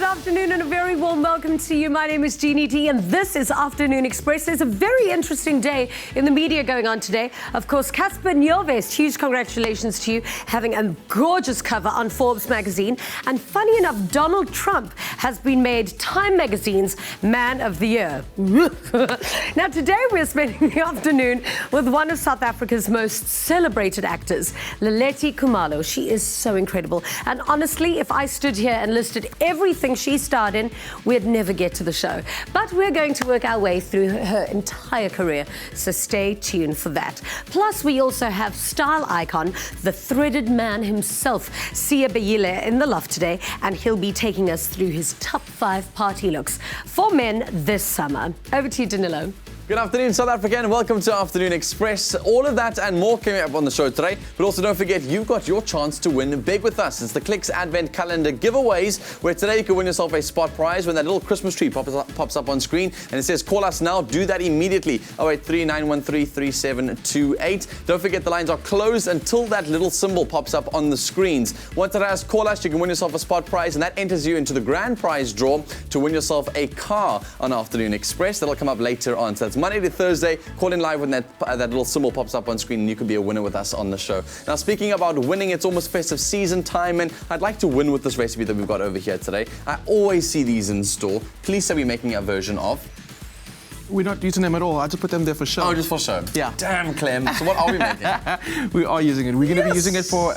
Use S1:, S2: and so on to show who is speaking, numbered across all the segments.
S1: afternoon and a very warm welcome to you. My name is Jeannie D and this is Afternoon Express. There's a very interesting day in the media going on today. Of course, Casper Nyovest, huge congratulations to you, having a gorgeous cover on Forbes magazine. And funny enough, Donald Trump has been made Time magazine's Man of the Year. Now today we're spending the afternoon with one of South Africa's most celebrated actors, Ledi Kumalo. She is so incredible. And honestly, if I stood here and listed everything she starred in, we'd never get to the show. But we're going to work our way through her entire career, so stay tuned for that. Plus, we also have style icon, the threaded man himself, Sia Bayile, in the loft today, and he'll be taking us through his top 5 party looks for men this summer. Over to you, Danilo.
S2: Good afternoon, South Africa, and welcome to Afternoon Express. All of that and more coming up on the show today. But also don't forget, you've got your chance to win big with us. It's the Clicks Advent Calendar giveaways, where today you can win yourself a spot prize when that little Christmas tree pops up on screen. And it says, call us now. Do that immediately. 083-913-3728. Don't forget, the lines are closed until that little symbol pops up on the screens. Once it has call us, you can win yourself a spot prize, and that enters you into the grand prize draw to win yourself a car on Afternoon Express. That'll come up later on. So that's Monday to Thursday. Call in live when that little symbol pops up on screen and you can be a winner with us on the show. Now, speaking about winning, it's almost festive season time, and I'd like to win with this recipe that we've got over here today. I always see these in store. Please say we're making a version of.
S3: We're not using them at all. I just put them there for show.
S2: Oh, just for show?
S3: Yeah.
S2: Damn, Clem. So what are we making?
S3: We are using it. We're going to be using it for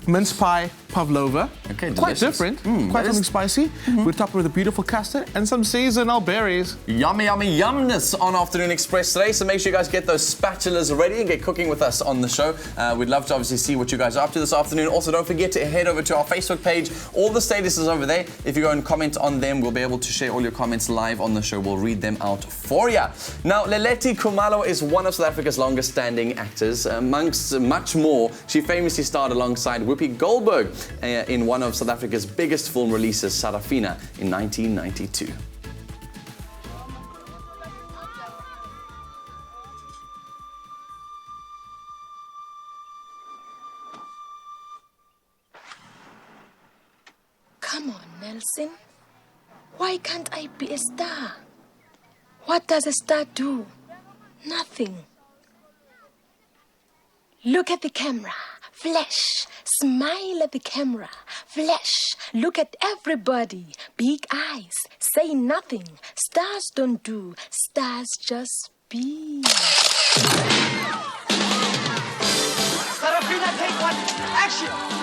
S3: mince pie pavlova.
S2: Okay, delicious.
S3: Quite different. Quite something spicy. We'll top it with a beautiful custard and some seasonal berries.
S2: Yummy, yummy, yumness on Afternoon Express today. So make sure you guys get those spatulas ready and get cooking with us on the show. We'd love to obviously see what you guys are up to this afternoon. Also, don't forget to head over to our Facebook page. All the statuses over there. If you go and comment on them, we'll be able to share all your comments live on the show. We'll read them out for you. Now, Ledi Kumalo is one of South Africa's longest-standing actors. Amongst much more, she famously starred alongside Whoopi Goldberg in one of South Africa's biggest film releases, Sarafina, in 1992.
S4: Come on, Nelson. Why can't I be a star? What does a star do? Nothing. Look at the camera. Flash. Smile at the camera. Flash. Look at everybody. Big eyes. Say nothing. Stars don't do. Stars just be.
S5: Sarafina, take one. Action!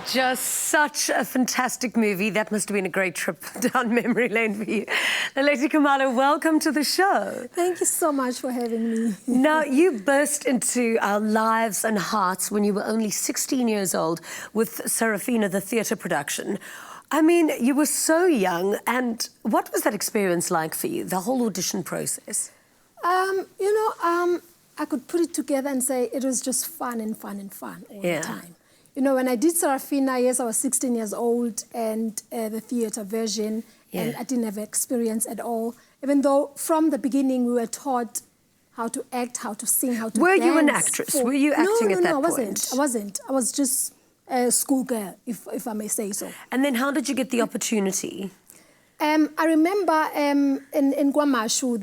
S1: Just such a fantastic movie. That must have been a great trip down memory lane for you. Ledi Kumalo, welcome to the show.
S6: Thank you so much for having me.
S1: Now, you burst into our lives and hearts when you were only 16 years old with Sarafina, the theatre production. I mean, you were so young, and what was that experience like for you, the whole audition process?
S6: I could put it together and say it was just fun and fun and fun all the time. You know, when I did Sarafina, yes, I was 16 years old, and the theatre version, and I didn't have experience at all, even though from the beginning we were taught how to act, how to sing, how to dance.
S1: Were you an actress? Were you acting at that point?
S6: I wasn't. I was just a schoolgirl, if I may say so.
S1: And then how did you get the opportunity?
S6: I remember in Kwamashu,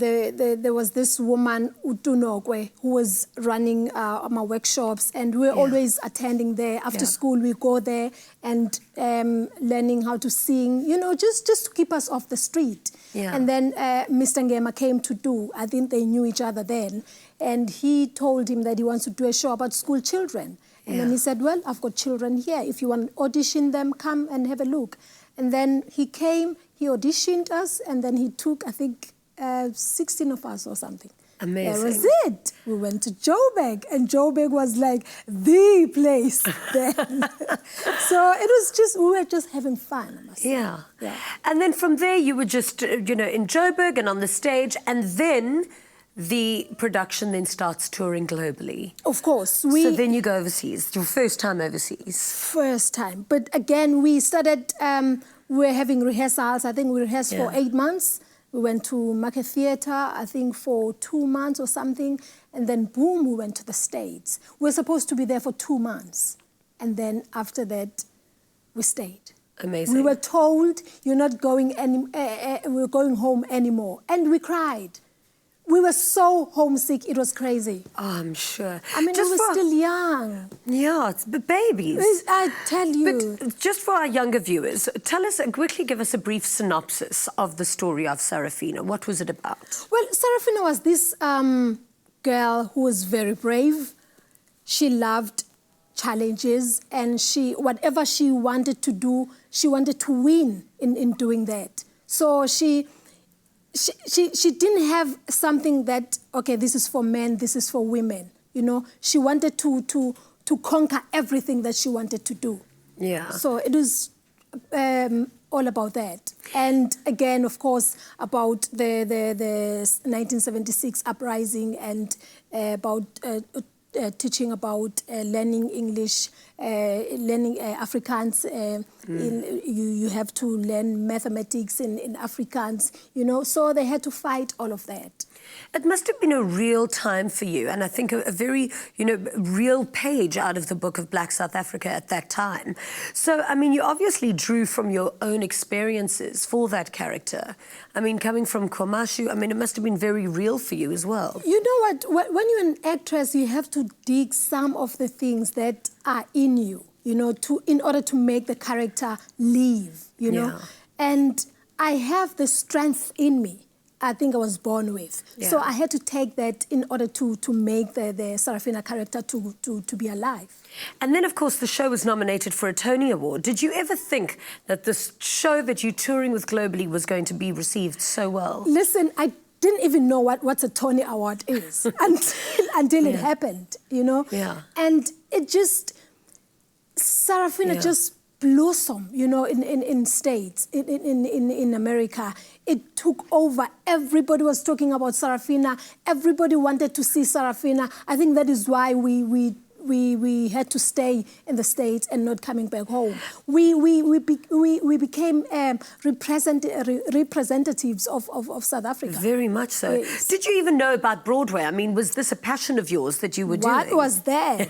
S6: there was this woman, Utunokwe, who was running my workshops, and we were always attending there. After school, we go there and learning how to sing, you know, just to keep us off the street.
S1: Yeah.
S6: And then Mr. Ngema came to do, I think they knew each other then, and he told him that he wants to do a show about school children. And then he said, well, I've got children here. If you want to audition them, come and have a look. And then he came, he auditioned us, and then he took, I think, 16 of us or something.
S1: Amazing.
S6: That was it. We went to Joburg, and Joburg was like the place then. So it was just, we were just having fun, I must say.
S1: Yeah.
S6: Yeah.
S1: And then from there, you were just, you know, in Joburg and on the stage, and then the production then starts touring globally.
S6: Of course.
S1: So then you go overseas, your first time overseas.
S6: First time. But again, we started, we were having rehearsals. I think we rehearsed for 8 months. We went to Market Theatre, I think for 2 months or something. And then boom, we went to the States. We were supposed to be there for 2 months. And then after that, we stayed.
S1: Amazing.
S6: We were told, you're not going we're going home anymore. And we cried. We were so homesick, it was crazy.
S1: Oh, I'm sure.
S6: I mean, we were still young.
S1: Yeah, it's babies.
S6: I tell you.
S1: But just for our younger viewers, tell us, quickly give us a brief synopsis of the story of Sarafina. What was it about?
S6: Well, Sarafina was this girl who was very brave. She loved challenges, and whatever she wanted to do, she wanted to win in doing that. So she didn't have something that, okay, this is for men, this is for women. You know, she wanted to conquer everything that she wanted to do.
S1: Yeah.
S6: So it was all about that. And again, of course, about the 1976 uprising and about teaching about learning English, learning Afrikaans. You have to learn mathematics in Afrikaans, you know. So they had to fight all of that.
S1: It must have been a real time for you, and I think a very, you know, real page out of the book of Black South Africa at that time. So, I mean, you obviously drew from your own experiences for that character. I mean, coming from Kwamashu, I mean, it must have been very real for you as well.
S6: You know what? When you're an actress, you have to dig some of the things that are in you, you know, in order to make the character live, you know. And I have the strength in me. I think I was born with.
S1: Yeah.
S6: So I had to take that in order to make the Sarafina character to be alive.
S1: And then, of course, the show was nominated for a Tony Award. Did you ever think that this show that you're touring with globally was going to be received so well?
S6: Listen, I didn't even know what a Tony Award is until it happened, you know?
S1: Yeah.
S6: And it just, Sarafina just blossomed, you know, in States, in America. It took over. Everybody was talking about Sarafina. Everybody wanted to see Sarafina. I think that is why we had to stay in the States and not coming back home. We became representatives of South Africa.
S1: Very much so.
S6: Yes.
S1: Did you even know about Broadway? I mean, was this a passion of yours that you were doing?
S6: What was that?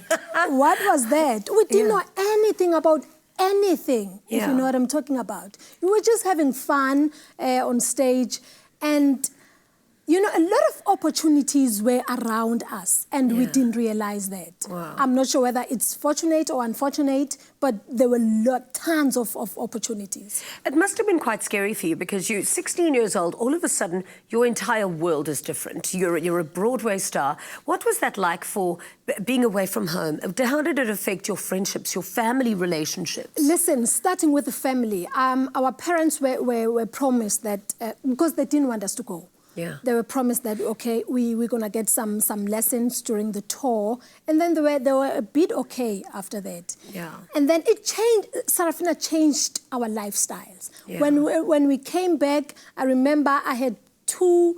S6: What was that? We didn't know anything about anything, if you know what I'm talking about. We were just having fun on stage, and you know, a lot of opportunities were around us, and we didn't realize that.
S1: Wow.
S6: I'm not sure whether it's fortunate or unfortunate, but there were tons of opportunities.
S1: It must have been quite scary for you because you're 16 years old. All of a sudden, your entire world is different. You're a Broadway star. What was that like for being away from home? How did it affect your friendships, your family relationships?
S6: Listen, starting with the family, our parents were promised that, because they didn't want us to go.
S1: Yeah.
S6: They were promised that, okay, we're going to get some lessons during the tour. And then they were a bit okay after that.
S1: Yeah.
S6: And then it changed, Sarafina changed our lifestyles.
S1: Yeah.
S6: When we came back, I remember I had 2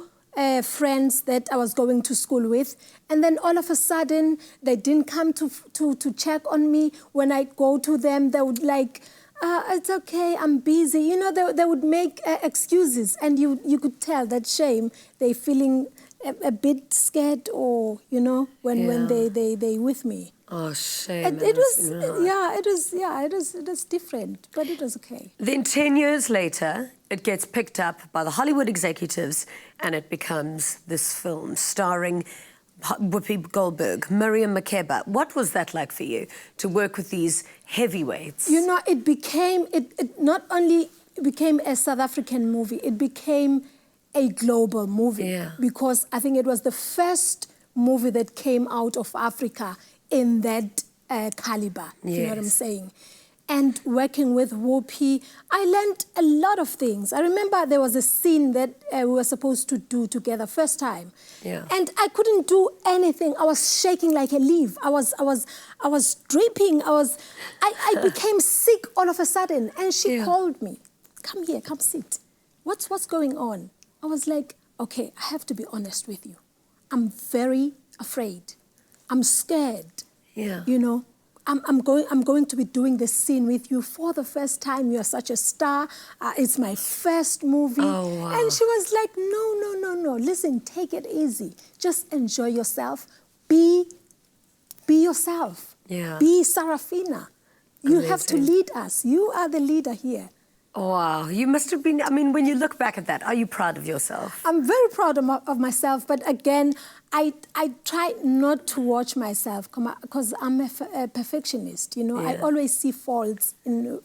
S6: friends that I was going to school with. And then all of a sudden, they didn't come to check on me. When I go to them, they would like, it's okay, I'm busy. You know, they would make excuses, and you could tell that shame. They're feeling a bit scared, or, you know, when they with me.
S1: Oh, shame.
S6: It was different, but it was okay.
S1: Then 10 years later, it gets picked up by the Hollywood executives and it becomes this film starring Whoopi Goldberg, Miriam Makeba. What was that like for you, to work with these heavyweights?
S6: You know, it not only became a South African movie, it became a global movie.
S1: Yeah.
S6: Because I think it was the first movie that came out of Africa in that caliber, you know what I'm saying? And working with Whoopi, I learned a lot of things. I remember there was a scene that we were supposed to do together, first time.
S1: Yeah.
S6: And I couldn't do anything. I was shaking like a leaf. I was dripping. I became sick all of a sudden. And she called me, come here, come sit. What's going on? I was like, okay, I have to be honest with you. I'm very afraid. I'm scared.
S1: Yeah.
S6: You know, I'm going to be doing this scene with you for the first time. You're such a star. It's my first movie.
S1: Oh, wow.
S6: And she was like, no. Listen, take it easy. Just enjoy yourself. Be yourself.
S1: Yeah.
S6: Be Sarafina. You
S1: Amazing.
S6: have to lead us. You are the leader here.
S1: Oh, wow. You must have been, I mean, when you look back at that, are you proud of yourself?
S6: I'm very proud of myself, but again, I try not to watch myself because I'm a perfectionist, you know.
S1: Yeah.
S6: I always see faults in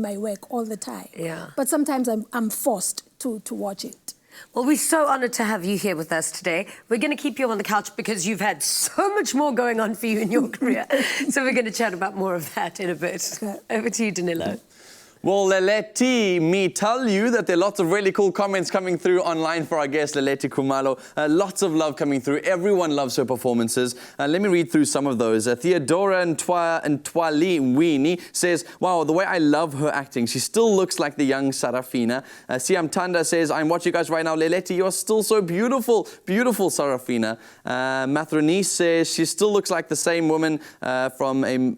S6: my work all the time.
S1: Yeah.
S6: But sometimes I'm forced to watch it.
S1: Well, we're so honoured to have you here with us today. We're going to keep you on the couch because you've had so much more going on for you in your career. So we're going to chat about more of that in a bit.
S6: Okay.
S1: Over to you, Danilo.
S2: Well, Leleti, me tell you that there are lots of really cool comments coming through online for our guest, Ledi Kumalo. Lots of love coming through. Everyone loves her performances. Let me read through some of those. Theodora Ntwali Weenie says, wow, the way I love her acting. She still looks like the young Sarafina. Siam Tanda says, I'm watching you guys right now. Leleti, you are still so beautiful. Beautiful Sarafina. Mathroni says, she still looks like the same woman from A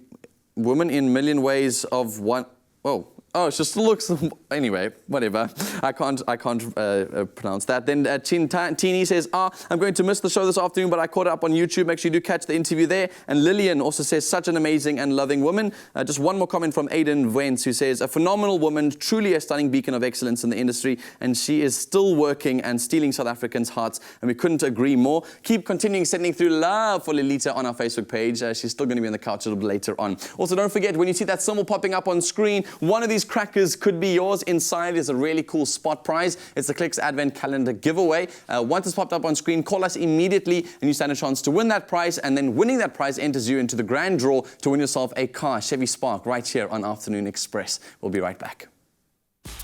S2: Woman in Million Ways of One. Whoa. Oh, she still looks... Anyway, whatever. I can't pronounce that. Then Tini says, I'm going to miss the show this afternoon, but I caught it up on YouTube. Make sure you do catch the interview there. And Lillian also says, such an amazing and loving woman. Just one more comment from Aidan Wentz, who says, a phenomenal woman, truly a stunning beacon of excellence in the industry, and she is still working and stealing South Africans' hearts, and we couldn't agree more. Keep continuing sending through love for Lelita on our Facebook page. She's still going to be on the couch a little bit later on. Also, don't forget, when you see that symbol popping up on screen, one of these crackers could be yours. Inside is a really cool spot prize. It's the Clicks Advent Calendar giveaway. Once it's popped up on screen, call us immediately and you stand a chance to win that prize, and then winning that prize enters you into the grand draw to win yourself a car, Chevy Spark, right here on Afternoon Express. We'll be right back.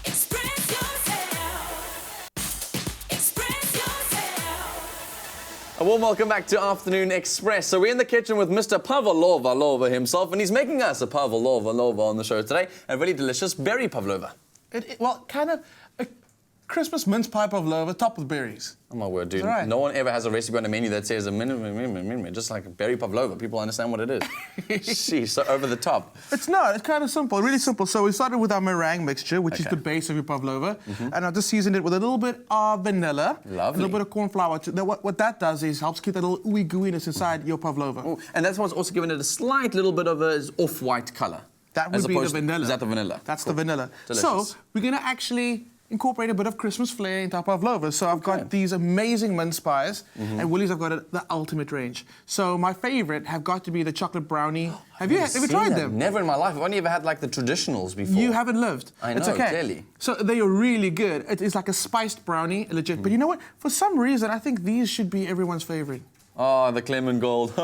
S5: Express yourself. Express yourself.
S2: A warm welcome back to Afternoon Express. So we're in the kitchen with Mr. Pavlova himself, and he's making us a Pavlova on the show today. A really delicious berry pavlova.
S3: Well, kind of a Christmas mince pie pavlova topped with berries.
S2: Oh my word, dude.
S3: Right.
S2: No one ever has a recipe on the menu that says just like berry pavlova. People understand what it is. Sheesh, so over the top.
S3: It's not. It's kind of simple, really simple. So we started with our meringue mixture, which is the base of your pavlova. And I've just seasoned it with a little bit of vanilla.
S2: Lovely.
S3: A little bit of corn flour. What that does is helps keep that little ooey gooiness inside your pavlova.
S2: Ooh, and that's what's also given it a slight little bit of a off-white colour.
S3: That would be the vanilla.
S2: Is that the vanilla?
S3: That's
S2: Cool.
S3: the vanilla.
S2: Delicious.
S3: So we're going to actually incorporate a bit of Christmas flair into our pavlova. So I've got these amazing mince pies, and Woolies I've got the ultimate range. So my favorite have got to be the chocolate brownie. Have you tried them?
S2: Never in my life. I've only ever had like the traditionals before.
S3: You haven't lived.
S2: I know,
S3: it's okay.
S2: clearly.
S3: So they are really good. It is like a spiced brownie, legit. But you know what? For some reason, I think these should be everyone's favorite.
S2: Oh, the Clem and Gold.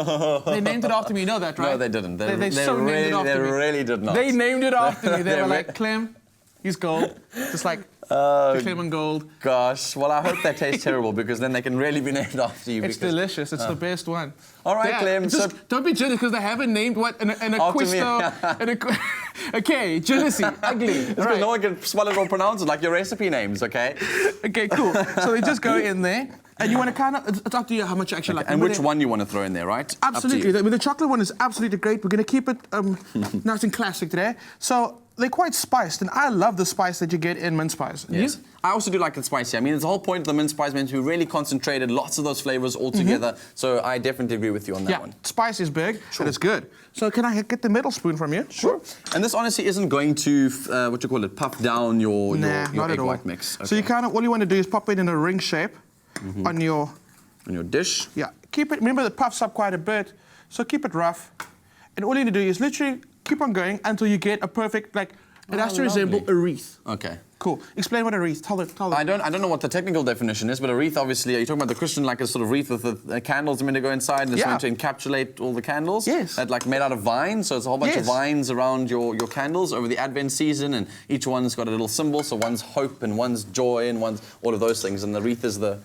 S3: They named it after me, you know that, right?
S2: No, they didn't. They
S3: named it after me.
S2: They really did not.
S3: They named it after me. They were like, Clem, he's gold. Just like the Clem and Gold.
S2: Gosh, well, I hope they taste terrible because then they can really be named after you.
S3: It's delicious. It's the best one.
S2: All right, Clem.
S3: Just, don't be jealous because they haven't named what an Quisto. Okay, jealousy, ugly.
S2: It's because no one can spell it or pronounce it like your recipe names, okay?
S3: Okay, cool. So they just go in there. And you want to kind of, it's up to you how much you actually like.
S2: And which one you want to throw in there, right?
S3: Absolutely. The chocolate one is absolutely great. We're going to keep it nice and classic today. So they're quite spiced, and I love the spice that you get in mince pies.
S2: Yes. I also do like it spicy. I mean, it's the whole point of the mince pie is meant to be really concentrated, lots of those flavors all together. So I definitely agree with you on that one.
S3: Spice is big, and it's good. So can I get the middle spoon from you?
S2: Sure. And this honestly isn't going to, puff down your
S3: not
S2: egg
S3: at all.
S2: white mix. Okay.
S3: So you kind of, all you want to do is pop it in a ring shape on your
S2: dish.
S3: Yeah, keep it, remember it puffs up quite a bit, so keep it rough. And all you need to do is literally keep on going until you get a perfect, like, it has to resemble a wreath.
S2: Okay.
S3: Cool. Explain what a wreath, tell them.
S2: I don't know what the technical definition is, but a wreath, obviously, are you talking about the Christian, like a sort of wreath with the candles meant to go inside and it's meant to encapsulate all the candles?
S3: Yes.
S2: That, like, made out of vines, so it's a whole bunch of vines around your candles over the Advent season, and each one's got a little symbol, so one's hope and one's joy and one's all of those things, and the wreath is the...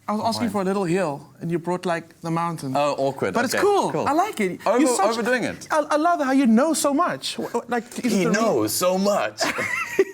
S3: I was asking for a little hill, and you brought, like, the mountain.
S2: Oh, awkward.
S3: But it's cool. I like it.
S2: Overdoing it.
S3: I love how you know so much. Like,
S2: he knows so much.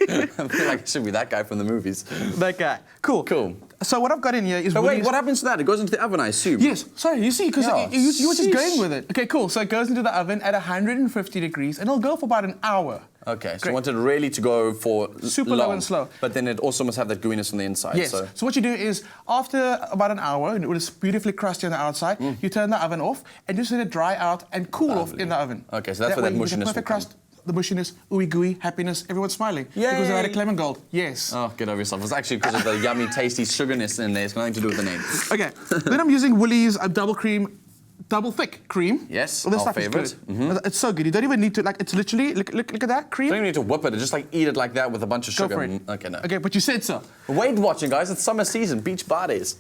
S2: I feel like it should be that guy from the movies.
S3: That guy. Cool.
S2: Cool.
S3: So what I've got in here is...
S2: But wait, what happens to that? It goes into the oven, I assume.
S3: Yes. Sorry, you see, because you were just going
S2: sheesh.
S3: with it. Okay, cool. So it goes into the oven at 150 degrees, and it'll go for about an hour.
S2: Okay, so you want it really to go for
S3: super low and slow.
S2: But then it also must have that gooiness on the inside.
S3: Yes. So what you do is, after about an hour, and it was beautifully crusty on the outside, you turn the oven off and just let it dry out and cool off in the oven.
S2: Okay, so that's where that
S3: way you get
S2: mushiness
S3: perfect
S2: will come.
S3: crust, the mushiness, ooey gooey, happiness, everyone's smiling.
S2: Yay!
S3: Because they had a clam and gold. Yes.
S2: Oh, get over yourself. It's actually because of the yummy, tasty sugarness in there. It's got nothing to do with the name.
S3: Okay. Then I'm using Woolies double thick cream.
S2: Yes,
S3: well, this
S2: our
S3: stuff
S2: favorite.
S3: is good. It's so good. You don't even need to, like, it's literally, look at that cream.
S2: You don't even need to whip it. Just like eat it like that with a bunch of
S3: Go
S2: sugar.
S3: for it.
S2: Okay, no.
S3: Okay, but you said so.
S2: Weight watching, guys. It's summer season. Beach parties.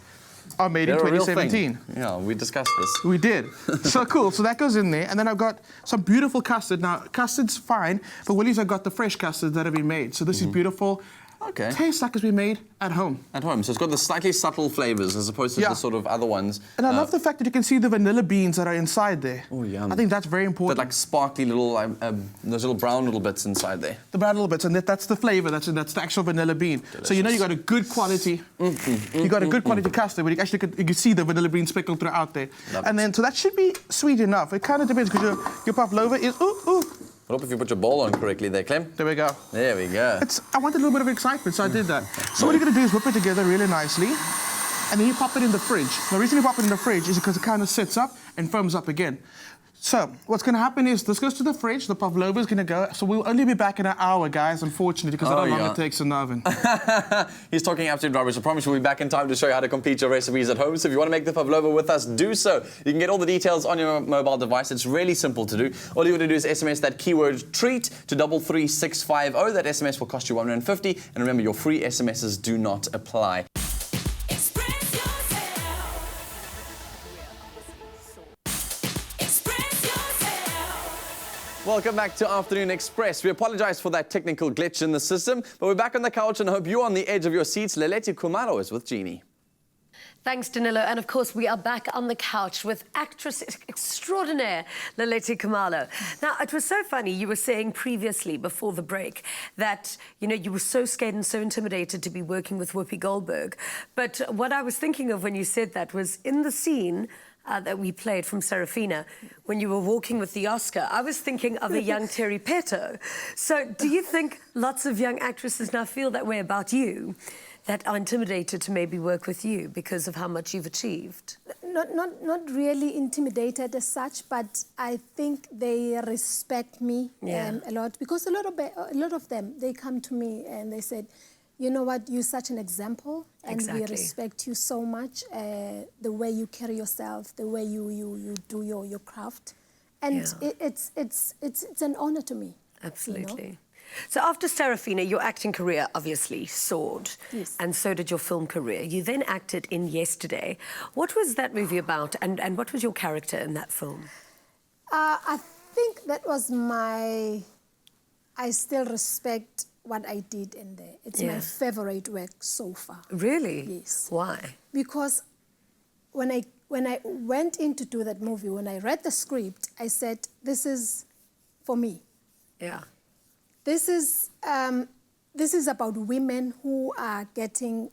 S3: Are made in
S2: They're a real
S3: 2017.
S2: thing. Yeah, we discussed this.
S3: We did. So cool. So that goes in there. And then I've got some beautiful custard. Now, custard's fine, but Woolies, I've got the fresh custard that have been made. So this is beautiful.
S2: Okay.
S3: Tastes like it's been made at home.
S2: At home. So it's got the slightly subtle flavors as opposed to the sort of other ones.
S3: And I love the fact that you can see the vanilla beans that are inside there.
S2: Oh, yum.
S3: I think that's very important.
S2: That like sparkly little, those little brown little bits inside there.
S3: The brown little bits, and that's the flavor. That's the actual vanilla bean.
S2: Delicious.
S3: So you know you got a good quality. You got a good quality custard, but you can see the vanilla bean speckled throughout there. And then so that should be sweet enough. It kind of depends because your pavlova is
S2: I hope if you put your bowl on correctly there, Clem.
S3: There we go.
S2: There we go.
S3: I wanted a little bit of excitement, so I did that. So what you're going to do is whip it together really nicely, and then you pop it in the fridge. The reason you pop it in the fridge is because it kind of sits up and firms up again. So what's going to happen is this goes to the fridge, the pavlova is going to go, so we'll only be back in an hour, guys, unfortunately, because I don't know how long it takes in the oven.
S2: He's talking absolute rubbish. I promise we'll be back in time to show you how to complete your recipes at home. So if you want to make the pavlova with us, do so. You can get all the details on your mobile device. It's really simple to do. All you want to do is SMS that keyword treat to 33650. That SMS will cost you 150. And remember, your free SMSs do not apply.
S5: Express yourself. Express yourself.
S2: Welcome back to Afternoon Express. We apologize for that technical glitch in the system, but we're back on the couch and I hope you're on the edge of your seats. Ledi Kumalo is with Jeannie.
S1: Thanks, Danilo. And of course, we are back on the couch with actress extraordinaire Ledi Kumalo. Now, it was so funny. You were saying previously, before the break, that, you know, you were so scared and so intimidated to be working with Whoopi Goldberg. But what I was thinking of when you said that was in the scene that we played from Serafina, when you were walking with the Oscar, I was thinking of a young Terry Petto. So do you think lots of young actresses now feel that way about you, that are intimidated to maybe work with you because of how much you've achieved?
S6: Not really intimidated as such, but I think they respect me a lot, because a lot of them, they come to me and they said, you know what, you're such an example, and we respect you so much, the way you carry yourself, the way you do your craft, and it's an honor to me.
S1: Absolutely.
S6: You know?
S1: So after Serafina, your acting career obviously soared,
S6: Yes.
S1: and so did your film career. You then acted in Yesterday. What was that movie about, and what was your character in that film?
S6: I think that was I still respect what I did in there. It's my favorite work so far.
S1: Really?
S6: Yes.
S1: Why?
S6: Because when I went in to do that movie, when I read the script, I said, this is for me.
S1: Yeah.
S6: This is about women who are getting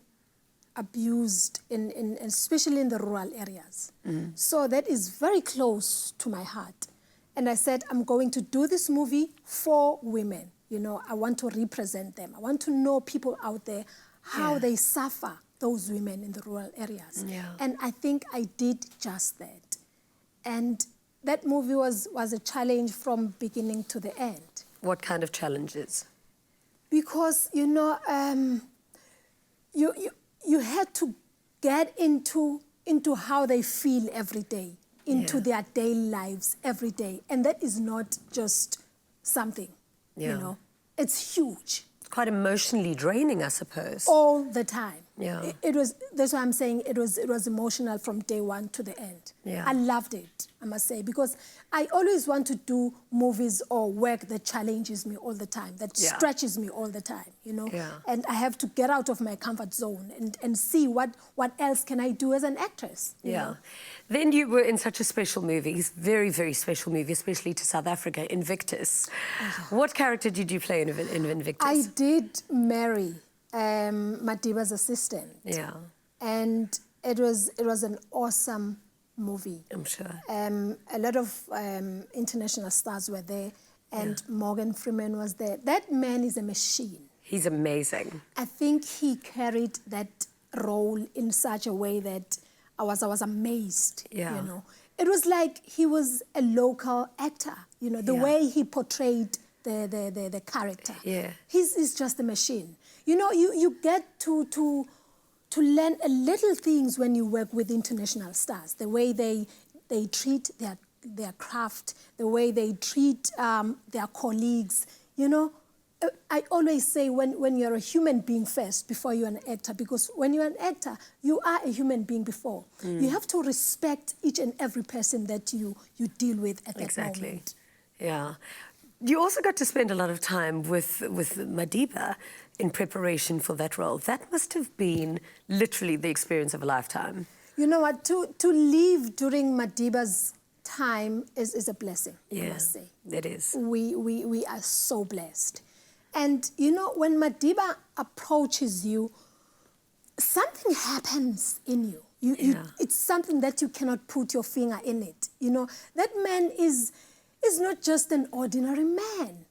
S6: abused, especially in the rural areas. So that is very close to my heart. And I said, I'm going to do this movie for women. You know, I want to represent them. I want to know people out there, how they suffer, those women in the rural areas.
S1: Yeah.
S6: And I think I did just that. And that movie was a challenge from beginning to the end.
S1: What kind of challenges?
S6: Because, you know, you had to get into how they feel every day, into their daily lives every day. And that is not just something, you know. It's huge.
S1: Quite emotionally draining, I suppose.
S6: All the time.
S1: Yeah.
S6: It was, that's why I'm saying it was emotional from day one to the end.
S1: Yeah.
S6: I loved it, I must say, because I always want to do movies or work that challenges me all the time, that stretches me all the time, you know.
S1: Yeah.
S6: And I have to get out of my comfort zone and see what else can I do as an actress. you know?
S1: Then you were in such a special movie, very, very special movie, especially to South Africa, Invictus. What character did you play in Invictus?
S6: I did marry Madiba's assistant.
S1: Yeah,
S6: And it was an awesome movie.
S1: I'm sure.
S6: A lot of international stars were there, and Morgan Freeman was there. That man is a machine.
S1: He's amazing.
S6: I think he carried that role in such a way that I was amazed.
S1: Yeah.
S6: You know, it was like he was a local actor. You know, the way he portrayed the character.
S1: Yeah.
S6: He's just a machine. You know, you get to learn a little things when you work with international stars. The way they treat their craft, the way they treat their colleagues. You know, I always say when you're a human being first before you're an actor, because when you're an actor, you are a human being before. You have to respect each and every person that you deal with at that moment.
S1: Yeah. You also got to spend a lot of time with Madiba in preparation for that role. That must have been literally the experience of a lifetime.
S6: You know what? To live during Madiba's time is a blessing, I must say.
S1: It is.
S6: We are so blessed. And, you know, when Madiba approaches you, something happens in you. It's something that you cannot put your finger in it. You know, that man is not just an ordinary man.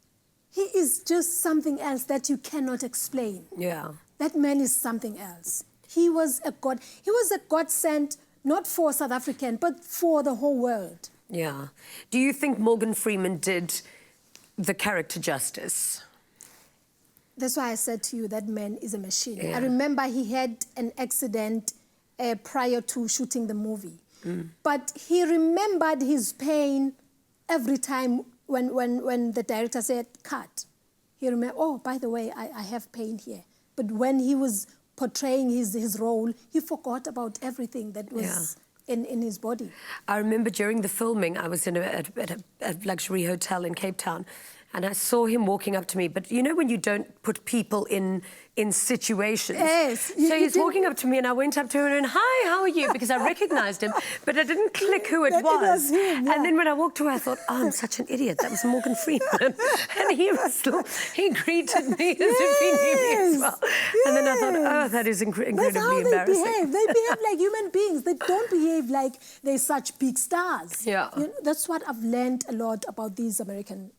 S6: He is just something else that you cannot explain.
S1: Yeah.
S6: That man is something else. He was a God. He was a God sent, not for South African, but for the whole world.
S1: Yeah. Do you think Morgan Freeman did the character justice?
S6: That's why I said to you that man is a machine.
S1: Yeah.
S6: I remember he had an accident prior to shooting the movie. But he remembered his pain every time when the director said, cut. He remembered, oh, by the way, I have pain here. But when he was portraying his role, he forgot about everything that was in his body.
S1: I remember during the filming, I was at a luxury hotel in Cape Town, and I saw him walking up to me. But you know when you don't put people in situations?
S6: Yes.
S1: So he's walking up to me, and I went up to him and, hi, how are you? Because I recognized him, but I didn't click who it
S6: That it was him, yeah.
S1: And then when I walked away, I thought, oh, I'm such an idiot. That was Morgan Freeman. And he greeted me as if he knew me as well. And then I thought, oh, that is incredibly
S6: That's how
S1: embarrassing.
S6: they behave. They behave like human beings. They don't behave like they're such big stars.
S1: Yeah.
S6: You know, that's what I've learned a lot about these American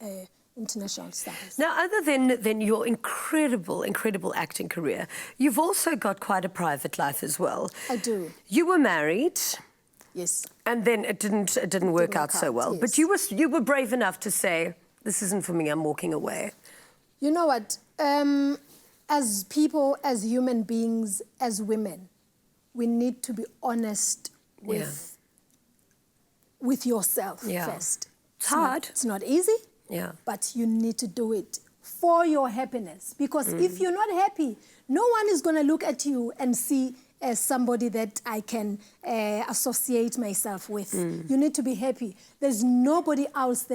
S6: international stars.
S1: Now, other than your incredible acting career, you've also got quite a private life as well.
S6: I do.
S1: You were married.
S6: Yes.
S1: And then it didn't work out so well.
S6: yes.
S1: But you were brave enough to say, this isn't for me, I'm walking away.
S6: You know what? As people, as human beings, as women, we need to be honest with yourself first.
S1: It's hard.
S6: It's not easy.
S1: Yeah.
S6: But you need to do it for your happiness. Because if you're not happy, no one is going to look at you and see as somebody that I can associate myself with. You need to be happy. There's nobody else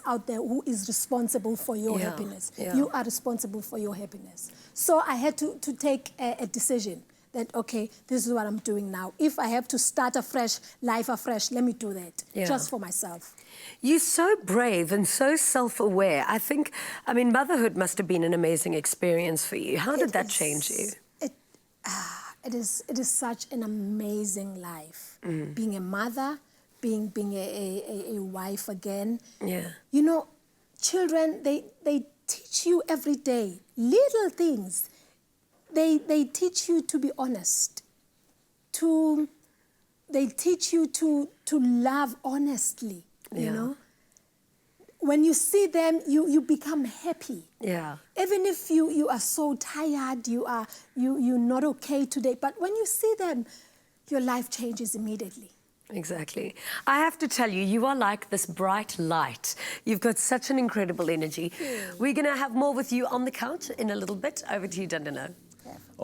S6: out there who is responsible for your happiness.
S1: Yeah.
S6: You are responsible for your happiness. So I had to take a decision that, okay, this is what I'm doing now. If I have to start afresh, life afresh, let me do that, just for myself.
S1: You're so brave and so self-aware. I mean, motherhood must have been an amazing experience for you. How did that change you?
S6: It is such an amazing life. Being a mother, being a wife again.
S1: Yeah.
S6: You know, children, they teach teach you every day little things. They teach you to be honest. They teach you to love honestly. You know, when you see them, you become happy.
S1: Yeah.
S6: Even if you are so tired, you're not okay today, but when you see them, your life changes immediately.
S1: Exactly. I have to tell you, you are like this bright light. You've got such an incredible energy. We're going to have more with you on the couch in a little bit. Over to you, Dandino.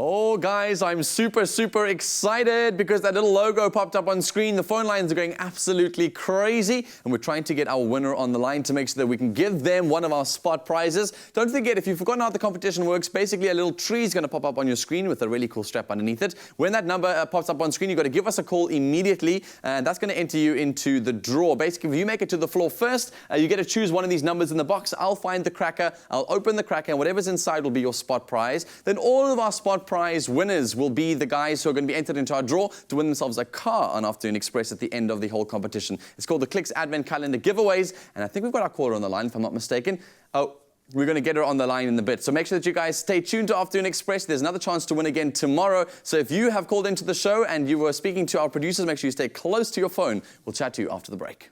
S2: Oh, guys, I'm super, super excited because that little logo popped up on screen. The phone lines are going absolutely crazy, and we're trying to get our winner on the line to make sure that we can give them one of our spot prizes. Don't forget, if you've forgotten how the competition works, basically a little tree is going to pop up on your screen with a really cool strap underneath it. When that number pops up on screen, you've got to give us a call immediately, and that's going to enter you into the draw. Basically, if you make it to the floor first, you get to choose one of these numbers in the box. I'll find the cracker, I'll open the cracker, and whatever's inside will be your spot prize. Then all of our spot prize winners will be the guys who are going to be entered into our draw to win themselves a car on Afternoon Express at the end of the whole competition. It's called the Clicks Advent Calendar Giveaways, and I think we've got our caller on the line, if I'm not mistaken. Oh, we're going to get her on the line in a bit. So make sure that you guys stay tuned to Afternoon Express. There's another chance to win again tomorrow. So if you have called into the show and you were speaking to our producers, make sure you stay close to your phone. We'll chat to you after the break.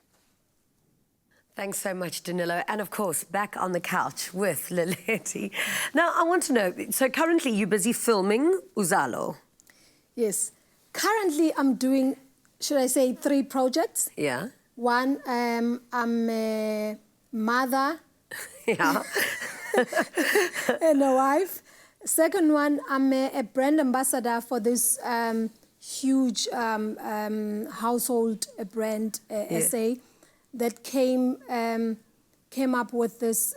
S1: Thanks so much, Danilo. And of course, back on the couch with Leleti. Now, I want to know, so currently you're busy filming Uzalo.
S6: Yes. Currently, I'm doing, should I say, 3 projects.
S1: Yeah.
S6: One, I'm a mother
S1: Yeah.
S6: and a wife. Second one, I'm a brand ambassador for this huge household brand, SA, that came up with this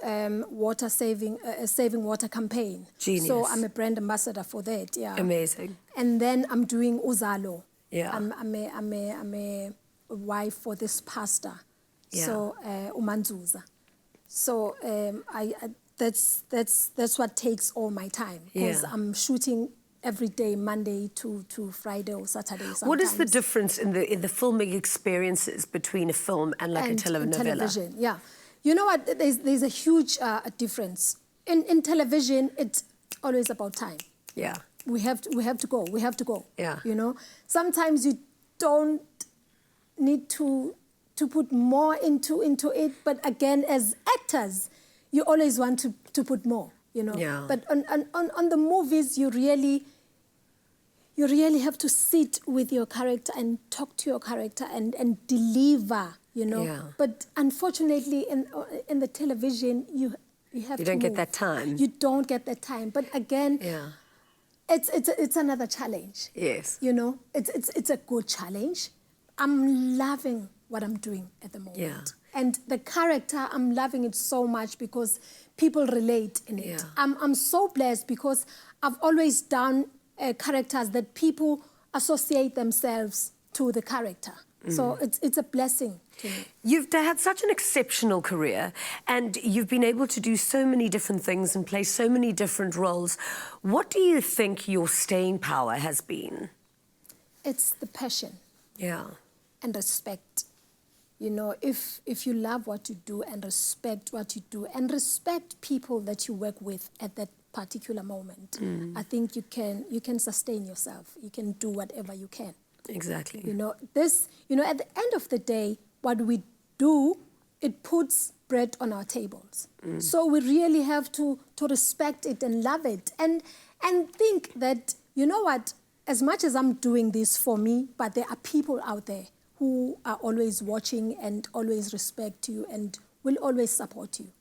S6: saving water campaign.
S1: Genius.
S6: So I'm a brand ambassador for that. Yeah.
S1: Amazing.
S6: And then I'm doing Uzalo.
S1: Yeah.
S6: I'm a wife for this pastor.
S1: Yeah.
S6: So Umanzuza. So that's what takes all my time, because
S1: Yeah.
S6: I'm shooting every day, Monday to Friday or Saturday. Sometimes.
S1: What is the difference in the filming experiences between a film and like
S6: And
S1: a telenovela?
S6: television? Yeah, you know what? There's a huge difference. In television, it's always about time.
S1: Yeah.
S6: We have to go.
S1: Yeah.
S6: You know, sometimes you don't need to put more into it, but again, as actors, you always want to put more. You know.
S1: Yeah.
S6: But on the movies, you really have to sit with your character and talk to your character and deliver. You know.
S1: Yeah.
S6: But unfortunately, in the television, you have
S1: You
S6: to
S1: don't get
S6: move.
S1: that time.
S6: You don't get that time. But again.
S1: Yeah.
S6: It's another challenge.
S1: Yes.
S6: You know, it's a good challenge. I'm loving what I'm doing at the moment.
S1: Yeah.
S6: And the character, I'm loving it so much because people relate in it.
S1: Yeah.
S6: I'm so blessed because I've always done characters that people associate themselves to the character. So it's a blessing to me.
S1: You've had such an exceptional career, and you've been able to do so many different things and play so many different roles. What do you think your staying power has been?
S6: It's the passion.
S1: Yeah.
S6: And respect. You know, if you love what you do and respect what you do and respect people that you work with at that particular moment, I think you can sustain yourself. You can do whatever you can.
S1: Exactly.
S6: You know, at the end of the day, what we do, it puts bread on our tables. So we really have to respect it and love it and think that, you know what, as much as I'm doing this for me, but there are people out there who are always watching and always respect you and will always support you.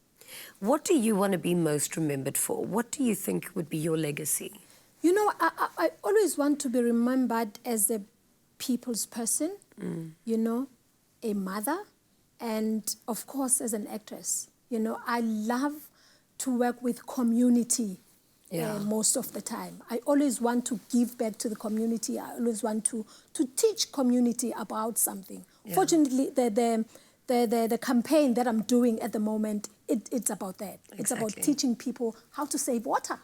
S1: What do you want to be most remembered for? What do you think would be your legacy?
S6: You know, I always want to be remembered as a people's person, you know, a mother, and of course as an actress. You know, I love to work with community most of the time. I always want to give back to the community. I always want to teach community about something.
S1: Yeah.
S6: Fortunately, the campaign that I'm doing at the moment, it's about that. It's about
S1: Exactly.
S6: teaching people how to save water.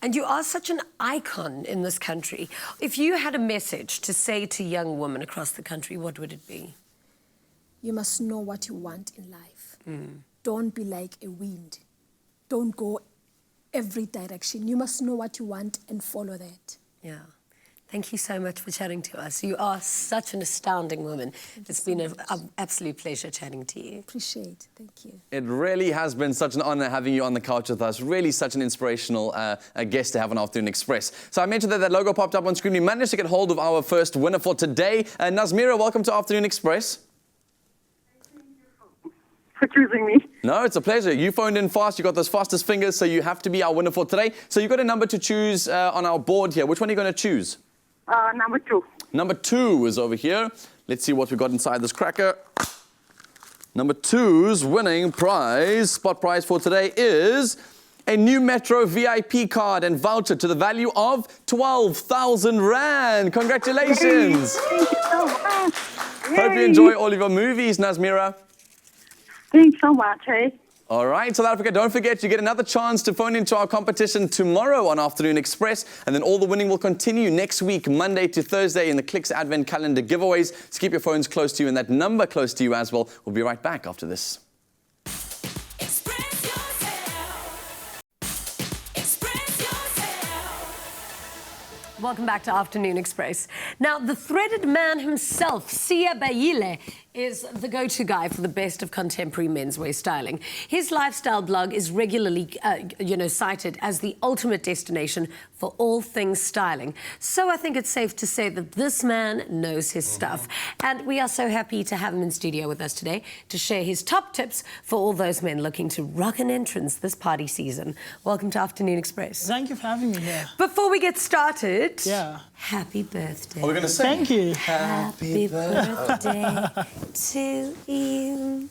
S1: And you are such an icon in this country. If you had a message to say to young women across the country, what would it be?
S6: You must know what you want in life. Don't be like a wind. don't go every direction. You must know what you want and follow that.
S1: Yeah. Thank you so much for chatting to us. You are such an astounding woman. It's been an absolute pleasure chatting to you.
S6: Appreciate. Thank you.
S2: It really has been such an honor having you on the couch with us. Really such an inspirational guest to have on Afternoon Express. So I mentioned that logo popped up on screen. We managed to get hold of our first winner for today. Nazmira, welcome to Afternoon Express.
S7: For choosing me.
S2: No, it's a pleasure. You phoned in fast. You got those fastest fingers, so you have to be our winner for today. So you've got a number to choose on our board here. Which one are you going to choose?
S7: Number 2.
S2: Number 2 is over here. Let's see what we got inside this cracker. Number 2's winning prize, spot prize for today, is a new Metro VIP card and voucher to the value of 12,000 Rand. Congratulations.
S7: Thank you so much.
S2: Hope you enjoy all of your movies, Nazmira.
S7: Thanks so much, hey.
S2: All right, South Africa, don't forget, you get another chance to phone into our competition tomorrow on Afternoon Express, and then all the winning will continue next week, Monday to Thursday, in the Clicks Advent Calendar giveaways. So keep your phones close to you and that number close to you as well. We'll be right back after this.
S5: Express yourself. Express yourself.
S1: Welcome back to Afternoon Express. Now, the threaded man himself, Sia Bayile, is the go-to guy for the best of contemporary menswear styling. His lifestyle blog is regularly, cited as the ultimate destination for all things styling. So I think it's safe to say that this man knows his stuff. And we are so happy to have him in studio with us today to share his top tips for all those men looking to rock an entrance this party season. Welcome to Afternoon Express.
S8: Thank you for having me here.
S1: Before we get started,
S8: Yeah.
S1: happy birthday.
S2: Are we going to sing?
S8: Thank you.
S1: Happy birthday to you.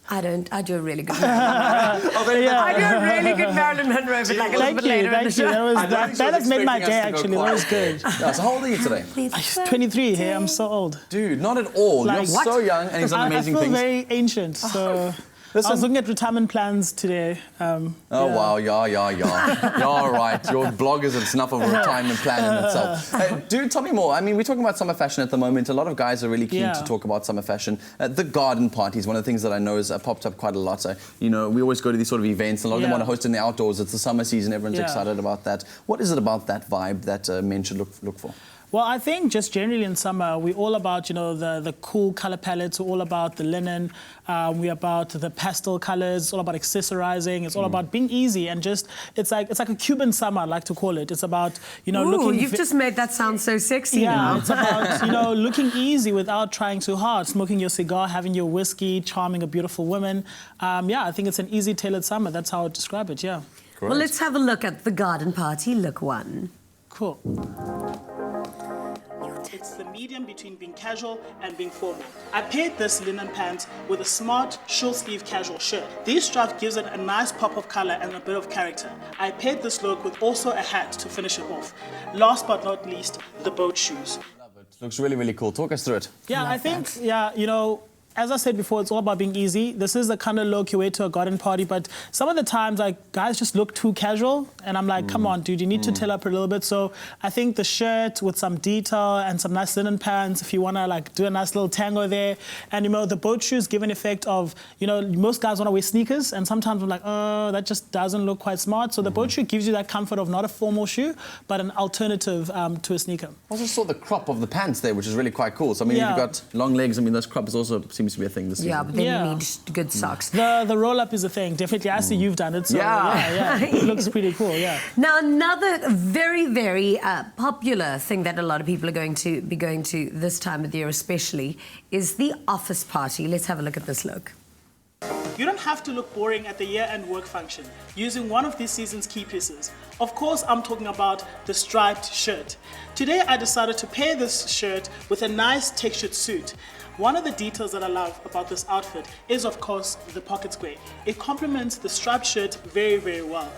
S1: I do a really good Marilyn Monroe. I do a really good Marilyn Monroe, but like a little
S8: Thank
S1: bit
S8: you.
S1: later in the
S8: Thank you.
S1: show.
S8: That has made my day, actually. That was good.
S2: Yeah, so how old are you today?
S8: 23 here. I'm so old.
S2: Dude, not at all.
S8: Like,
S2: You're
S8: what?
S2: so young and he's done amazing
S8: I feel
S2: things.
S8: very ancient, so... I was looking at retirement plans today.
S2: Wow, yeah. You're all right. Your blog is enough of a retirement plan in itself. Dude, tell me more. I mean, we're talking about summer fashion at the moment. A lot of guys are really keen to talk about summer fashion. The garden party is one of the things that I know has popped up quite a lot. So, we always go to these sort of events. A lot of them want to host in the outdoors. It's the summer season. Everyone's excited about that. What is it about that vibe that men should look for?
S8: Well, I think just generally in summer, we're all about, the cool color palettes. We're all about the linen. We're about the pastel colors. It's all about accessorizing. It's all about being easy and just, it's like a Cuban summer, I like to call it. It's about, looking...
S1: You've just made that sound so sexy now.
S8: Yeah, it's about, looking easy without trying too hard. Smoking your cigar, having your whiskey, charming a beautiful woman. I think it's an easy tailored summer. That's how I would describe it, yeah.
S2: Great.
S1: Well, let's have a look at the garden party, look 1.
S8: Cool. It's the medium between being casual and being formal. I paired this linen pant with a smart, short-sleeve casual shirt. These stripes gives it a nice pop of color and a bit of character. I paired this look with also a hat to finish it off. Last but not least, the boat shoes.
S2: Love it. Looks really, really cool. Talk us through it.
S8: Yeah, I think, as I said before, it's all about being easy. This is the kind of look you wear to a garden party, but some of the times, guys just look too casual, and I'm like, come on, dude, you need to tail up a little bit. So I think the shirt with some detail and some nice linen pants, if you want to do a nice little tango there, and the boat shoes give an effect of, most guys want to wear sneakers, and sometimes I'm like, oh, that just doesn't look quite smart. So the boat shoe gives you that comfort of not a formal shoe, but an alternative to a sneaker.
S2: I also saw the crop of the pants there, which is really quite cool. So, if you've got long legs, those crops also seems to be a thing this season.
S1: Yeah, but then you need good socks.
S8: The roll-up is a thing, definitely. I see you've done it, so it looks pretty cool, yeah.
S1: Now, another very, very popular thing that a lot of people are going to be going to this time of the year especially is the office party. Let's have a look at this look.
S8: You don't have to look boring at the year-end work function using one of this season's key pieces. Of course, I'm talking about the striped shirt. Today, I decided to pair this shirt with a nice textured suit. One of the details that I love about this outfit is, of course, the pocket square. It complements the striped shirt very, very well.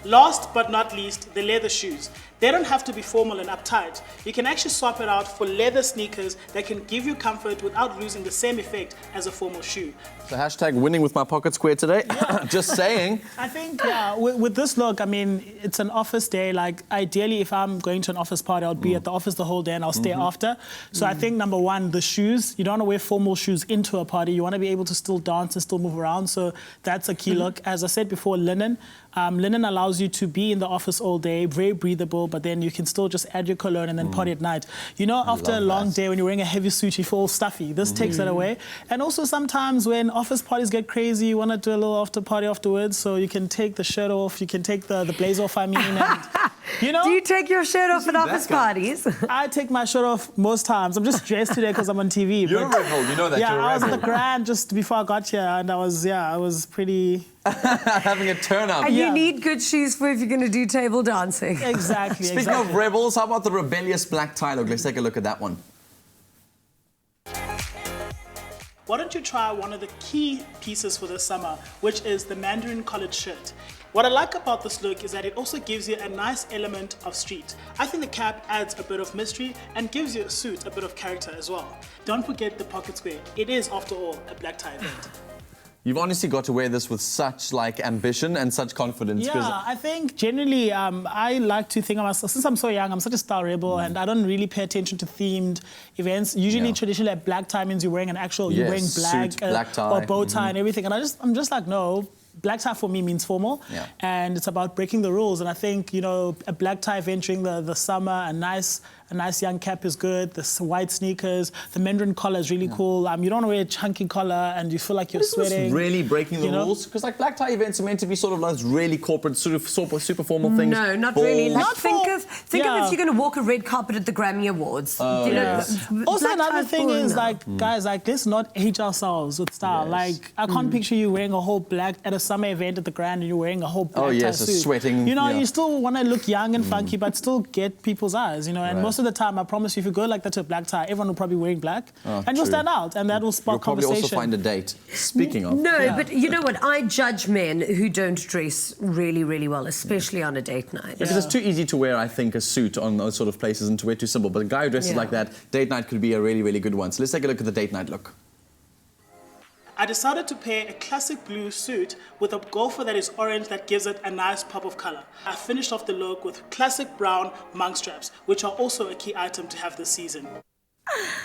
S8: Last but not least, the leather shoes. They don't have to be formal and uptight. You can actually swap it out for leather sneakers that can give you comfort without losing the same effect as a formal shoe.
S2: So hashtag winning with my pocket square today. Just saying.
S8: I think, with this look, I mean, it's an office day. Like, ideally, if I'm going to an office party, I'll be at the office the whole day and I'll stay after. So I think, number one, the shoes. You don't want to wear formal shoes into a party. You want to be able to still dance and still move around. So that's a key look. As I said before, linen. Linen allows you to be in the office all day, very breathable, but then you can still just add your cologne and then party at night. You know, after a long day, when you're wearing a heavy suit, you feel all stuffy. This takes that away. And also sometimes when office parties get crazy, you want to do a little after party afterwards, so you can take the shirt off, you can take the blazer off, I mean, and, you know.
S1: Do you take your shirt off at office parties?
S8: I take my shirt off most times. I'm just dressed today because I'm on TV.
S2: You're a rebel, you know that you're a rebel.
S8: Yeah, I was at the Grand just before I got here, and I was pretty...
S2: having a turn up.
S1: And you need good shoes for if you're going to do table dancing.
S8: Exactly.
S2: Speaking of rebels, how about the rebellious black tie look? Let's take a look at that one.
S8: Why don't you try one of the key pieces for this summer, which is the Mandarin collared shirt. What I like about this look is that it also gives you a nice element of street. I think the cap adds a bit of mystery and gives your suit a bit of character as well. Don't forget the pocket square. It is, after all, a black tie event.
S2: You've honestly got to wear this with such ambition and such confidence.
S8: Yeah, I think generally I like to think of myself, since I'm so young, I'm such a style rebel and I don't really pay attention to themed events. Usually, traditionally, a black tie means you're wearing an actual, you're wearing black,
S2: suit, black tie.
S8: or bow tie and everything. And I'm just like, no. Black tie for me means formal, and it's about breaking the rules. And I think, you know, a black tie event during the summer, a nice young cap is good. The white sneakers, the Mandarin collar is really cool. You don't want to wear a chunky collar and you feel like you're sweating.
S2: Is really breaking the rules? Because like black tie events are meant to be sort of those really corporate, sort of super formal things.
S1: No, not
S2: balls.
S1: really. Like,
S8: Not
S1: think
S8: for-
S1: of if you're going to walk a red carpet at the Grammy Awards. You know,
S8: Also,
S1: black
S8: another
S1: tie's
S8: thing
S1: boring
S8: is,
S1: now.
S8: like, guys, like, let's not hate ourselves with style. Like, I can't picture you wearing a whole black at a summer event at the Grand and you're wearing a whole black tie suit.
S2: sweating.
S8: You know, you still want to look young and funky, but still get people's eyes, you know. And most of the time, I promise you, if you go like that to a black tie, everyone will probably be wearing black. And you'll stand out, and that will spark conversation.
S2: You'll probably also find a date. Speaking of.
S1: No, but you know what? I judge men who don't dress really, really well, especially on a date night.
S2: Because it's too easy to wear, I think, a suit on those sort of places and to wear too simple. But a guy who dresses like that, date night could be a really, really good one. So let's take a look at the date night look.
S8: I decided to pair a classic blue suit with a golfer that is orange that gives it a nice pop of color. I finished off the look with classic brown monk straps, which are also a key item to have this season.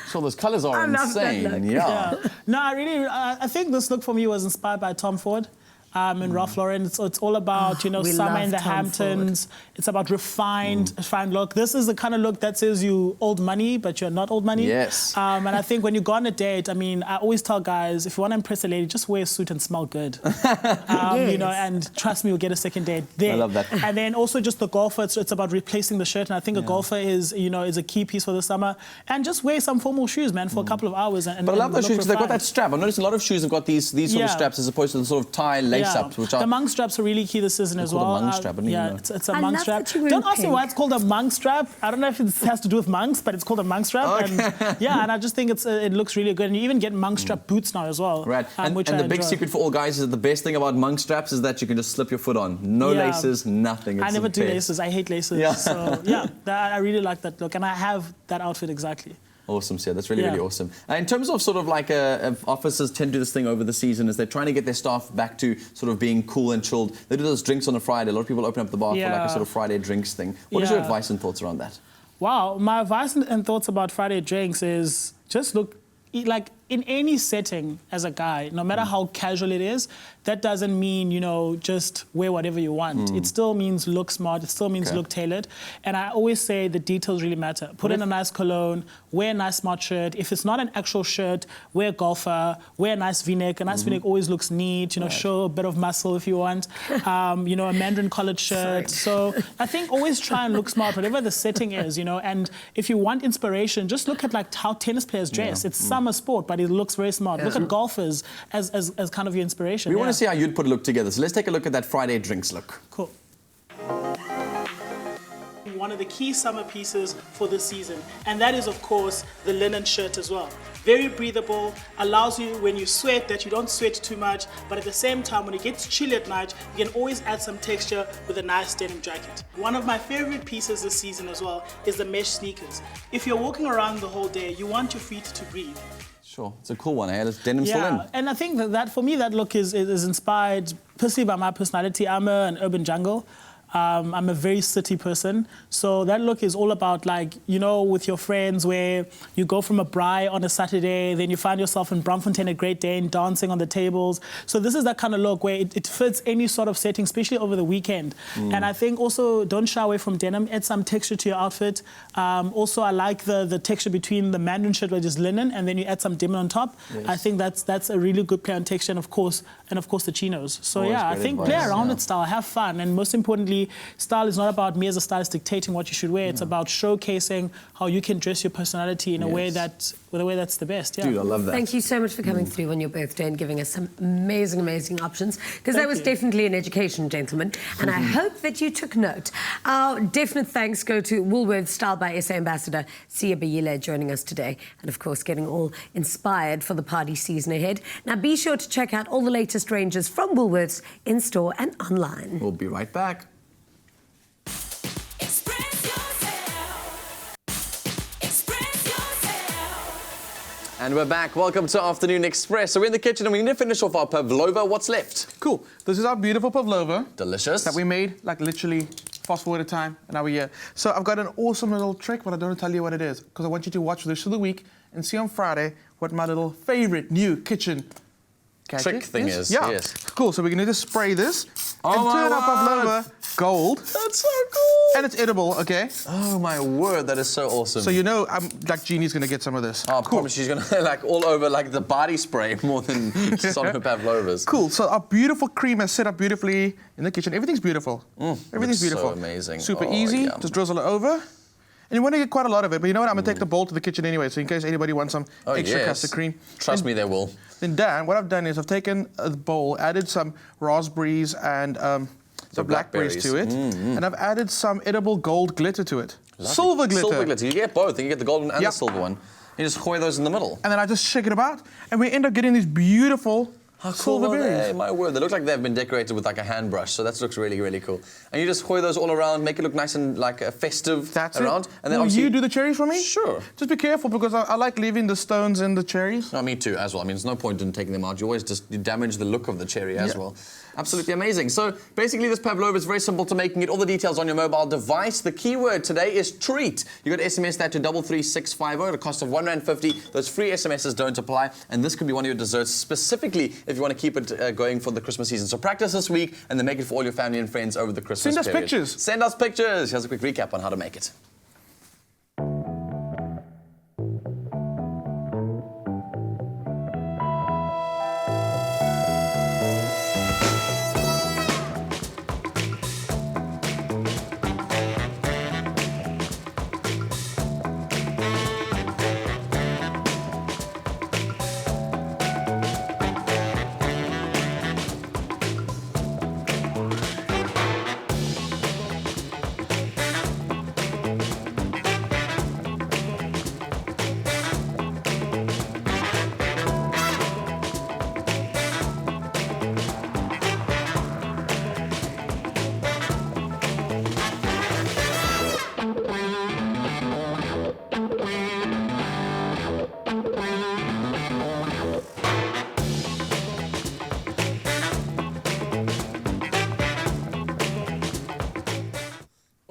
S2: So those colors are
S1: I love that
S2: insane.
S1: look.
S2: Yeah.
S8: No, I think this look for me was inspired by Tom Ford. And Ralph Lauren, it's all about, you know,
S1: we
S8: summer
S1: love
S8: in the
S1: Tom
S8: Hamptons. It's about refined look. This is the kind of look that says you old money, but you're not old money.
S2: Yes.
S8: And I think when you go on a date, I mean, I always tell guys, if you want to impress a lady, just wear a suit and smell good. You know, and trust me, you'll get a second date there.
S2: I love that.
S8: And then also just the golfer, it's about replacing the shirt. And I think a golfer is a key piece for the summer. And just wear some formal shoes, man, for a couple of hours. But
S2: I love those shoes because they've got that strap. I've noticed a lot of shoes have got these sort of straps as opposed to the sort of tie lace-ups, which are...
S8: The monk straps are really key this season as well.
S2: A monk strap, I didn't even know.
S8: It's a
S1: I
S8: monk
S1: love
S8: strap.
S1: that you're
S8: Don't
S1: wearing
S8: ask me why it's called a monk strap. I don't know if it has to do with monks, but it's called a monk strap.
S2: Okay.
S8: And I just think it looks really good. And you even get monk strap boots now as well.
S2: Right. And
S8: which
S2: the
S8: I
S2: big
S8: enjoy.
S2: secret for all guys is that the best thing about monk straps is that you can just slip your foot on. No laces, nothing. It's
S8: I never
S2: the
S8: do
S2: best.
S8: laces. I hate laces.
S2: Yeah.
S8: So I really like that look, and I have that outfit exactly.
S2: Awesome, Sia. That's really, really awesome. In terms of sort of like officers tend to do this thing over the season is they're trying to get their staff back to sort of being cool and chilled. They do those drinks on a Friday. A lot of people open up the bar for like a sort of Friday drinks thing. What is your advice and thoughts around that?
S8: Wow, my advice and thoughts about Friday drinks is just like in any setting as a guy, no matter how casual it is, that doesn't mean, you know, just wear whatever you want. It still means look smart. It still means look tailored. And I always say the details really matter. Put in a nice cologne, wear a nice smart shirt. If it's not an actual shirt, wear a golfer, wear a nice V-neck. A nice V-neck always looks neat, you know, show a bit of muscle if you want. You know, a Mandarin collared shirt. So I think always try and look smart, whatever the setting is, you know. And if you want inspiration, just look at like how tennis players dress. It's summer sport, but it looks very smart. Look at golfers as kind of your inspiration.
S2: We want to see how you'd put a look together. So let's take a look at that Friday drinks look.
S8: Cool. one of the key summer pieces for this season. And that is, of course, the linen shirt as well. Very breathable, allows you when you sweat that you don't sweat too much, but at the same time when it gets chilly at night, you can always add some texture with a nice denim jacket. One of my favorite pieces this season as well is the mesh sneakers. If you're walking around the whole day, you want your feet to breathe.
S2: Sure, it's a cool one, eh? It's denim still in.
S8: And I think that for me, that look is inspired personally by my personality. I'm an urban jungle. I'm a very city person. So that look is all about, like, you know, with your friends where you go from a braai on a Saturday, then you find yourself in Braamfontein at Great Dane dancing on the tables. So this is that kind of look where it fits any sort of setting, especially over the weekend. And I think also don't shy away from denim, add some texture to your outfit. Also, I like the texture between the mandarin shirt, which is linen, and then you add some denim on top.
S2: Yes.
S8: I think that's a really good play on texture, and of course the chinos. So
S2: Always
S8: yeah, I
S2: great
S8: think
S2: advice,
S8: play around
S2: yeah.
S8: with style, have fun, and most importantly, style is not about me as a stylist dictating what you should wear. It's about showcasing how you can dress your personality in a way that's the best. Yeah.
S2: Dude, I love that.
S1: Thank you so much for coming through on your birthday and giving us some amazing, amazing options, because that
S8: Thank
S1: was
S8: you.
S1: definitely an education, gentlemen, and I hope that you took note. Our definite thanks go to Woolworths Style by SA Ambassador Sia Bayile joining us today, and of course getting all inspired for the party season ahead. Now be sure to check out all the latest ranges from Woolworths in-store and online.
S2: We'll be right back.
S5: Express yourself. Express yourself.
S2: And we're back. Welcome to Afternoon Express. So we're in the kitchen and we need to finish off our pavlova. What's left?
S3: Cool. This is our beautiful pavlova
S2: Delicious.
S3: that we made, like, literally fast forward a time, and now we're here. So I've got an awesome little trick, but I don't want to tell you what it is, because I want you to watch this for the week and see on Friday what my little favorite new kitchen gadget
S2: Trick thing is,
S3: Yeah.
S2: yes.
S3: Cool. So we're going to just spray this
S2: Oh
S3: and
S2: my
S3: turn our
S2: word.
S3: pavlova gold.
S2: That's so cool.
S3: And it's edible, okay?
S2: Oh my word, that is so awesome.
S3: So you know, like, Jeannie's going to get some of this.
S2: Oh, I promise she's gonna like all over like the body spray more than just on her pavlovas.
S3: Cool. So our beautiful cream is set up beautifully in the kitchen. Everything's beautiful. Everything's
S2: looks so
S3: beautiful.
S2: amazing.
S3: Super
S2: Oh,
S3: easy.
S2: yum.
S3: Just drizzle it over. And you want to get quite a lot of it, but you know what? I'm going to take the bowl to the kitchen anyway, so in case anybody wants some
S2: Oh,
S3: extra
S2: yes.
S3: custard cream.
S2: Trust me, they will.
S3: Then Dan, what I've done is I've taken a bowl, added some raspberries and some blackberries to it, and I've added some edible gold glitter to it. Silver glitter.
S2: Silver glitter. You get both. You get the golden and
S3: Yep.
S2: the silver one. You just hoy those in the middle.
S3: And then I just shake it about, and we end up getting these beautiful silver
S2: are
S3: berries.
S2: they? My word, they look like they've been decorated with like a hand brush, so that looks really, really cool. And you just hoy those all around, make it look nice and like festive
S3: That's
S2: around.
S3: it.
S2: And then
S3: Will
S2: obviously
S3: you do the cherries for me?
S2: Sure.
S3: Just be careful, because I like leaving the stones in the cherries.
S2: No, me too, as well. I mean, there's no point in taking them out. You always just damage the look of the cherry as well. Absolutely amazing. So basically, this pavlova is very simple to make. You can get all the details on your mobile device. The keyword today is treat. You got to SMS that to 33650 at a cost of R1.50. Those free SMSs don't apply, and this could be one of your desserts specifically if you want to keep it going for the Christmas season. So practice this week, and then make it for all your family and friends over the Christmas
S3: Send us
S2: period.
S3: pictures.
S2: Send us pictures. Here's a quick recap on how to make it.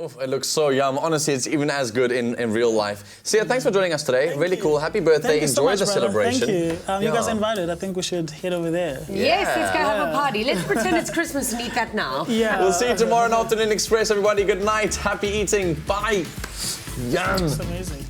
S2: Oof, it looks so yum. Honestly, it's even as good in real life. Sia, thanks for joining us today. Really cool. Happy birthday.
S8: Thank you so
S2: Enjoy
S8: much,
S2: the
S8: brother.
S2: celebration.
S8: Thank you. You guys are invited. I think we should head over there.
S1: Yes, let's go have a party. Let's pretend it's Christmas and eat that now.
S8: Yeah.
S2: We'll see you tomorrow on Afternoon Express, everybody. Good night. Happy eating. Bye. Yum.
S8: It's amazing.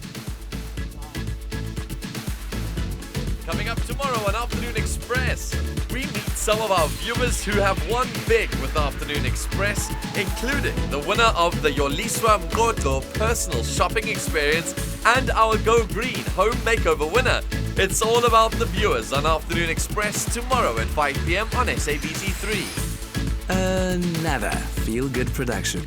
S9: Coming up tomorrow on Afternoon Express, we meet some of our viewers who have won big with Afternoon Express, including the winner of the Yoliswa Mgoto personal shopping experience and our Go Green home makeover winner. It's all about the viewers on Afternoon Express tomorrow at 5 p.m. on SABC3.
S10: Another feel-good production.